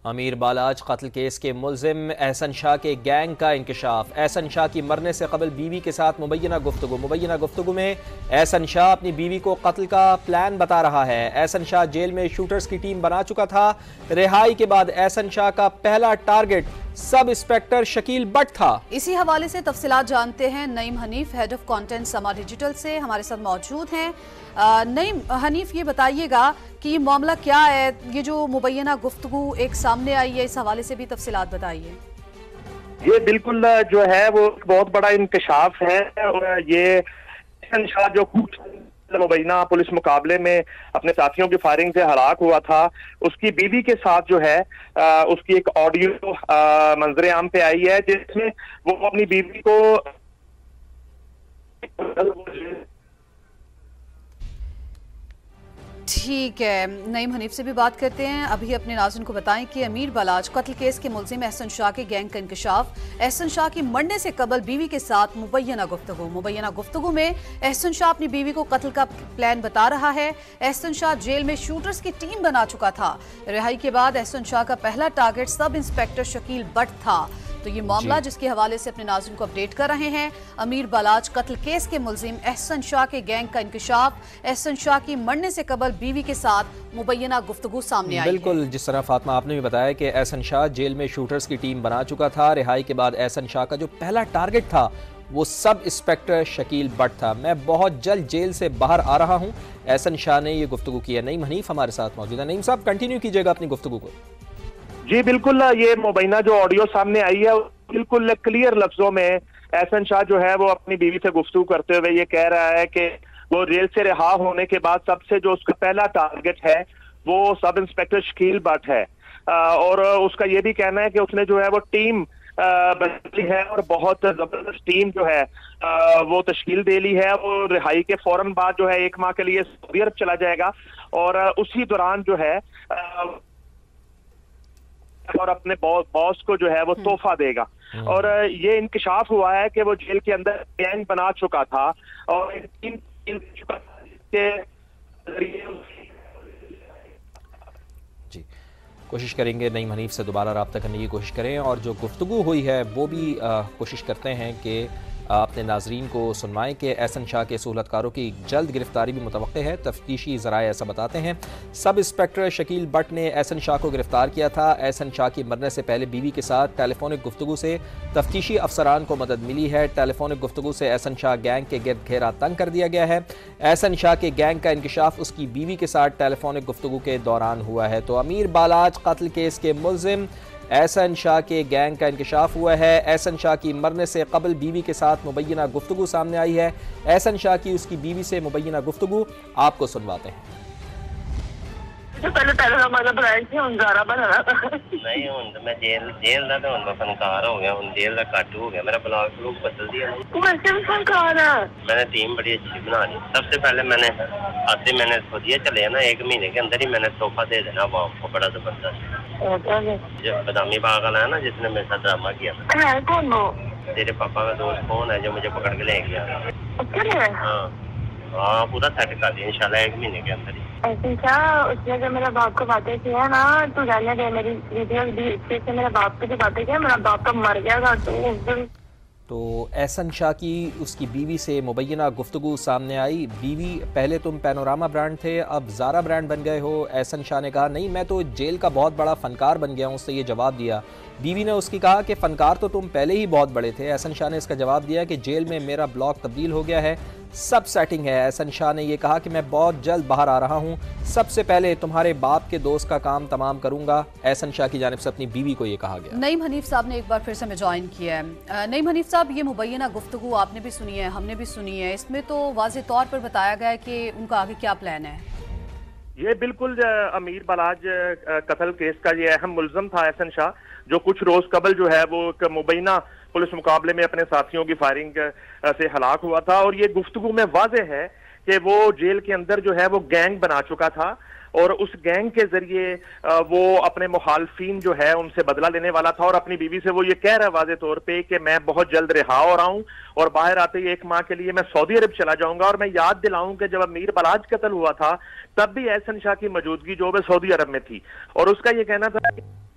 अमीर बालाज कत्ल केस के मुलजिम एहसन शाह के गैंग का इंकशाफ। एहसन शाह की मरने से कबल बीवी के साथ मुबैना गुफ्तगू में एहसन शाह अपनी बीवी को कत्ल का प्लान बता रहा है। एहसन शाह जेल में शूटर्स की टीम बना चुका था। रिहाई के बाद एहसन शाह का पहला target sub inspector Shakeel but था। इसी हवाले से तफसीलात जानते हैं Naeem Hanif, head of content समा डिजिटल से हमारे साथ मौजूद हैं। नईम हनीफ, ये बताइएगा कि ये मामला क्या है, ये जो मुबैना गुफ्तगू एक सामने आई है, इस हवाले से भी तफसीलात बताइए। ये बिल्कुल जो है वो बहुत बड़ा इंकशाफ है। ये एहसन शाह जो मुबैना पुलिस मुकाबले में अपने साथियों की फायरिंग से हलाक हुआ था, उसकी बीवी के साथ जो है उसकी एक ऑडियो मंजरे आम पे आई है, जिसमें वो अपनी बीवी को ठीक है, नईम हनीफ से भी बात करते हैं। अभी अपने नाज़रीन को बताएं कि अमीर बालाज कत्ल केस के मुलजिम एहसन शाह के गैंग का इंकशाफ। एहसन शाह की मरने से कबल बीवी के साथ मुबैना गुफ्तगू में एहसन शाह अपनी बीवी को कत्ल का प्लान बता रहा है। एहसन शाह जेल में शूटर्स की टीम बना चुका था। रिहाई के बाद एहसन शाह का पहला target sub inspector Shakeel but था। तो ये मामला जिसके हवाले से अपने नाज़रीन को अपडेट कर रहे हैं, अमीर बालाज कत्ल केस के मुलजिम एहसन शाह के गैंग का इंकशाफ। एहसन शाह की मरने से कबल बीवी के साथ मुबैना गुफ्तगू सामने आई। बिल्कुल, जिस तरह फातिमा आपने भी बताया कि एहसन शाह जेल में शूटर्स की टीम बना चुका था। रिहाई के बाद एहसन शाह का जो पहला टारगेट था वो सब इंस्पेक्टर शकील बट था। मैं बहुत जल्द जेल से बाहर आ रहा हूँ, एहसन शाह ने यह गुफ्तगू किया। नईम हनीफ हमारे साथ मौजूद है। नईम साहब, कंटिन्यू कीजिएगा अपनी गुफ्तगू को। जी बिल्कुल, ये मुबैना जो ऑडियो सामने आई है बिल्कुल क्लियर लफ्जों में एहसन शाह जो है वो अपनी बीवी से गुफ्तगू करते हुए ये कह रहा है कि वो जेल से रिहा होने के बाद सबसे जो उसका पहला टारगेट है वो सब इंस्पेक्टर शकील बट है। और उसका ये भी कहना है कि उसने जो है वो टीम बदली है और बहुत जबरदस्त टीम जो है वो तश्कील दे ली है। वो रिहाई के फौरन बाद जो है 1 माह के लिए सऊदी अरब चला जाएगा और उसी दौरान जो है और अपने बॉस को जो है वो तोहफा देगा। और ये इंकशाफ हुआ है कि वो जेल के अंदर गैंग बना चुका था और जी, कोशिश करेंगे नईम हनीफ से दोबारा रब्ता करने की कोशिश करें और जो गुफ्तगू हुई है वो भी कोशिश करते हैं कि अपने नाजरीन को सुनवाएं कि एहसन शाह के सहूलतकारों की जल्द गिरफ्तारी भी मुतवक्के है। तफ्तीशी ज़राए ऐसा बताते हैं। सब इंस्पेक्टर शकील बट ने एहसन शाह को गिरफ्तार किया था। एहसन शाह की मरने से पहले बीवी के साथ टेलीफोनिक गुफ्तगू से तफ्तीशी अफसरान को मदद मिली है। टेलीफोनिक गुफ्तगू से एहसन शाह गैंग के गिर्द घेरा तंग कर दिया गया है। एहसन शाह के गैंग का इंकशाफ उसकी बीवी के साथ टेलीफोनिक गुफ्तगू के दौरान हुआ है। तो अमीर बालाज कत्ल केस के मुलजिम एहसन शाह के गैंग का इंकशाफ हुआ है। एहसन शाह की मरने से कबल बीवी के साथ मुबैना गुफ्तगू सामने आई है। एहसन शाह की उसकी बीवी से मुबैना गुफ्तगू आपको सुनवाते हैं। पहले हमारा ब्रांड से हुंजारा बना नहीं हूं मैं जेल दा तो मैं फनकार हो गया हूं, जेल दा काटू हो गया। मेरा ब्लॉग लोग बदल दिया। वैसे भी फनकार है। मैंने टीम बड़ी अच्छी बना ली। सबसे पहले मैंने सोचिए चले ना 1 महीने के अंदर ही मैंने तोहफा दे देना वो आपको बड़ा जबरदस्त। जो बदामी बाग वाला है ना जिसने मेरे साथ ड्रामा किया है, कौन वो? तेरे पापा का दोस्त कौन है जो मुझे पकड़ के ले गया? हाँ, पूरा सेट कर दिया इंशाल्लाह 1 महीने के अंदर ही। ऐसे क्या उसने जो मेरा बाप को बातें की है ना, तू जाने दे मेरी वीडियो से मेरा बाप को जो बातें किया, मेरा बाप तो मर गया था। तो एहसन शाह की उसकी बीवी से मुबैना गुफ्तगू सामने आई। बीवी, पहले तुम पैनोरामा ब्रांड थे, अब ज़ारा ब्रांड बन गए हो। एहसन शाह ने कहा नहीं, मैं तो जेल का बहुत बड़ा फ़नकार बन गया हूँ। उससे ये जवाब दिया। बीवी ने उसकी कहा कि फ़नकार तो तुम पहले ही बहुत बड़े थे। एहसन शाह ने इसका जवाब दिया कि जेल में मेरा ब्लॉग तब्दील हो गया है, सब सेटिंग है। एहसन शाह ने यह कहा कि मैं बहुत जल्द बाहर आ रहा हूँ, सबसे पहले तुम्हारे बाप के दोस्त का काम तमाम करूंगा। एहसन शाह की जानिब से अपनी बीवी को यह कहा गया। नईम हनीफ साहब ने एक बार फिर से हमें ज्वाइन किया है। नईम हनीफ साहब, ये मुबैना गुफ्तगू आपने भी सुनी है, हमने भी सुनी है। इसमें तो वाज़ेह तौर पर बताया गया है कि उनका आगे क्या प्लान है। ये बिल्कुल अमीर बालाज कत्ल केस का ये अहम मुलजम था एहसन शाह, जो कुछ रोज कबल जो है वो मुबैना पुलिस मुकाबले में अपने साथियों की फायरिंग से हलाक हुआ था। और ये गुफ्तगू में वाज़ेह है कि वो जेल के अंदर जो है वो गैंग बना चुका था और उस गैंग के जरिए वो अपने मुखालफिन जो है उनसे बदला लेने वाला था। और अपनी बीवी से वो ये कह रहा है वाज़ेह तौर पे कि मैं बहुत जल्द रिहा हो रहा हूँ और बाहर आते ही 1 माह के लिए मैं सऊदी अरब चला जाऊंगा। और मैं याद दिलाऊं कि जब अमीर बालाज कत्ल हुआ था तब भी एहसन शाह की मौजूदगी जो है सऊदी अरब में थी और उसका ये कहना था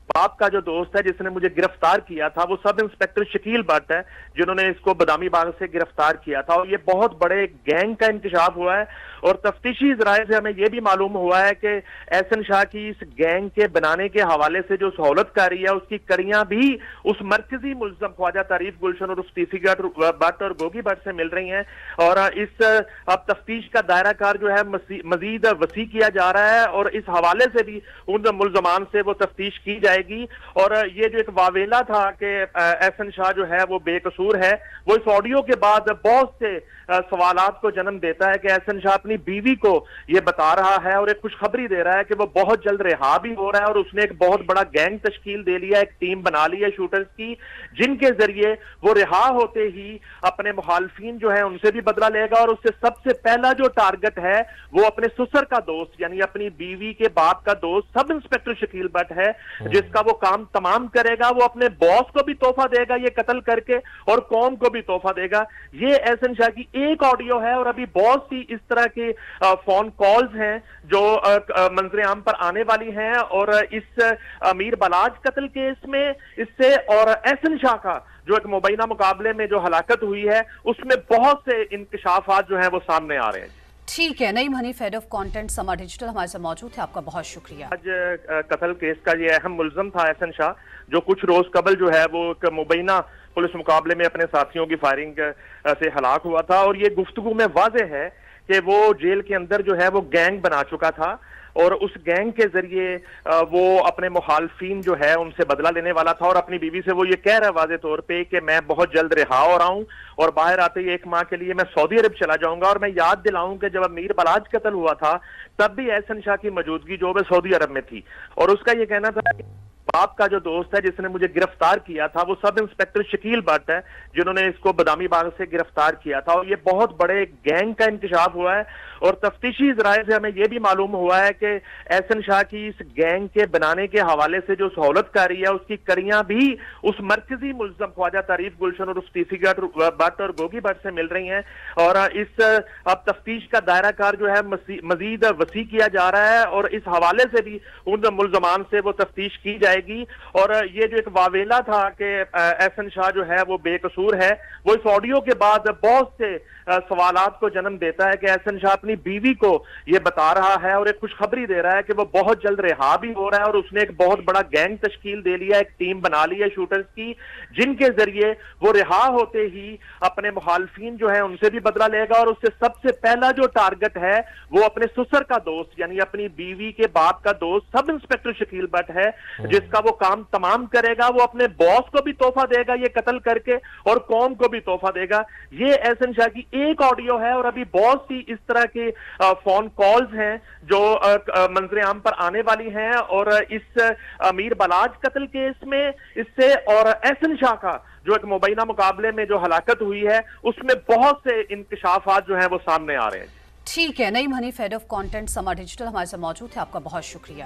बाप का जो दोस्त है जिसने मुझे गिरफ्तार किया था वो सब इंस्पेक्टर शकील भट्ट है, जिन्होंने इसको बदामी बाग से गिरफ्तार किया था। और ये बहुत बड़े गैंग का इंकशाफ हुआ है और तफ्तीशी ज़राए से हमें यह भी मालूम हुआ है कि एहसन शाह की इस गैंग के बनाने के हवाले से जो सहूलतकारी है उसकी कड़ियां भी उस मरकजी मुल्ज़म ख्वाजा तारीफ गुलशन और तीसी भट्ट और गोगी भट्ट से मिल रही हैं। और इस अब तफ्तीश का दायरा कार जो है मजीद वसी किया जा रहा है और इस हवाले से भी उन मुल्ज़मान से वो तफ्तीश की जाएगी। और ये जो एक वावेला था कि एहसन शाह जो है वो बेकसूर है, वो इस ऑडियो के बाद बहुत से सवालात को जन्म देता है कि एहसन शाह अपनी बीवी को ये बता रहा है और एक खुशखबरी दे रहा है कि वो बहुत जल्द रिहा भी हो रहा है और उसने एक बहुत बड़ा गैंग तश्कील दे लिया, एक टीम बना ली है शूटर्स की, जिनके जरिए वो रिहा होते ही अपने मुखालफिन जो है उनसे भी बदला लेगा। और उससे सबसे पहला जो टारगेट है वो अपने ससुर का दोस्त यानी अपनी बीवी के बाप का दोस्त सब इंस्पेक्टर शकील भट्ट है, जिसका वो काम तमाम करेगा। वो अपने बॉस को भी तोहफा देगा ये कत्ल करके और कौम को भी तोहफा देगा। ये एहसन शाह की एक ऑडियो है और अभी बहुत सी इस तरह के फोन कॉल्स हैं जो मंजर आम पर आने वाली हैं। और इस अमीर बलाज कत्ल केस में इससे और एहसन शाह का जो एक मुबैना मुकाबले में जो हलाकत हुई है उसमें बहुत से इंकशाफात जो है वो सामने आ रहे हैं। ठीक है, Naeem Hanif, head of content समा डिजिटल, हमारे साथ मौजूद थे। आपका बहुत शुक्रिया। आज कत्ल केस का ये अहम मुल्ज़म था एहसन शाह, जो कुछ रोज कबल जो है वो एक मुबैना पुलिस मुकाबले में अपने साथियों की फायरिंग से हलाक हुआ था। और ये गुफ्तगू में वाज़ेह है कि वो जेल के अंदर जो है वो गैंग बना चुका था और उस गैंग के जरिए वो अपने मुखालफिन जो है उनसे बदला लेने वाला था। और अपनी बीवी से वो ये कह रहा है वाज़े तौर पे कि मैं बहुत जल्द रिहा हो रहा हूं और बाहर आते ही 1 माह के लिए मैं सऊदी अरब चला जाऊंगा। और मैं याद दिलाऊं कि जब अमीर बलाज कत्ल हुआ था तब भी एहसन शाह की मौजूदगी जो है सऊदी अरब में थी और उसका ये कहना था कि बाप का जो दोस्त है जिसने मुझे गिरफ्तार किया था वो सब इंस्पेक्टर शकील भट्ट है, जिन्होंने इसको बदामी बाग से गिरफ्तार किया था। और ये बहुत बड़े गैंग का इंकशाफ हुआ है और तफ्तीशी ज़राए से हमें यह भी मालूम हुआ है कि एहसन शाह की इस गैंग के बनाने के हवाले से जो सहूलतकारी है उसकी कड़ियां भी उस मरकजी मुल्ज़म ख्वाजा तारीफ गुलशन और तीसी भट्ट और गोगी भट्ट से मिल रही हैं। और इस अब तफ्तीश का दायरा कार जो है मजीद वसी किया जा रहा है और इस हवाले से भी उन मुल्ज़मान से वो तफ्तीश की जाएगी। और ये जो एक वावेला था कि एहसन शाह जो है वो बेकसूर है, वो इस ऑडियो के बाद बहुत से सवालात को जन्म देता है कि एहसन शाह अपनी बीवी को ये बता रहा है और एक खुशखबरी दे रहा है कि वो बहुत जल्द रिहा भी हो रहा है और उसने एक बहुत बड़ा गैंग तश्कील दे लिया, एक टीम बना ली है शूटर्स की, जिनके जरिए वो रिहा होते ही अपने मुखालफिन जो है उनसे भी बदला लेगा। और उससे सबसे पहला जो टारगेट है वो अपने ससुर का दोस्त यानी अपनी बीवी के बाप का दोस्त सब इंस्पेक्टर शकील भट्ट है, जिसका वो काम तमाम करेगा। वो अपने बॉस को भी तोहफा देगा ये कत्ल करके और कौम को भी तोहफा देगा। ये एहसन शाह की एक ऑडियो है और अभी बहुत सी इस तरह के फोन कॉल्स हैं जो मंजर आम पर आने वाली हैं। और इस अमीर बलाज कत्ल केस में इससे और एहसन शाह का जो एक मुबैना मुकाबले में जो हलाकत हुई है उसमें बहुत से इंकशाफात जो है वो सामने आ रहे हैं। ठीक है, Naeem Hanif, head of content समा डिजिटल, हमारे साथ मौजूद थे। आपका बहुत शुक्रिया।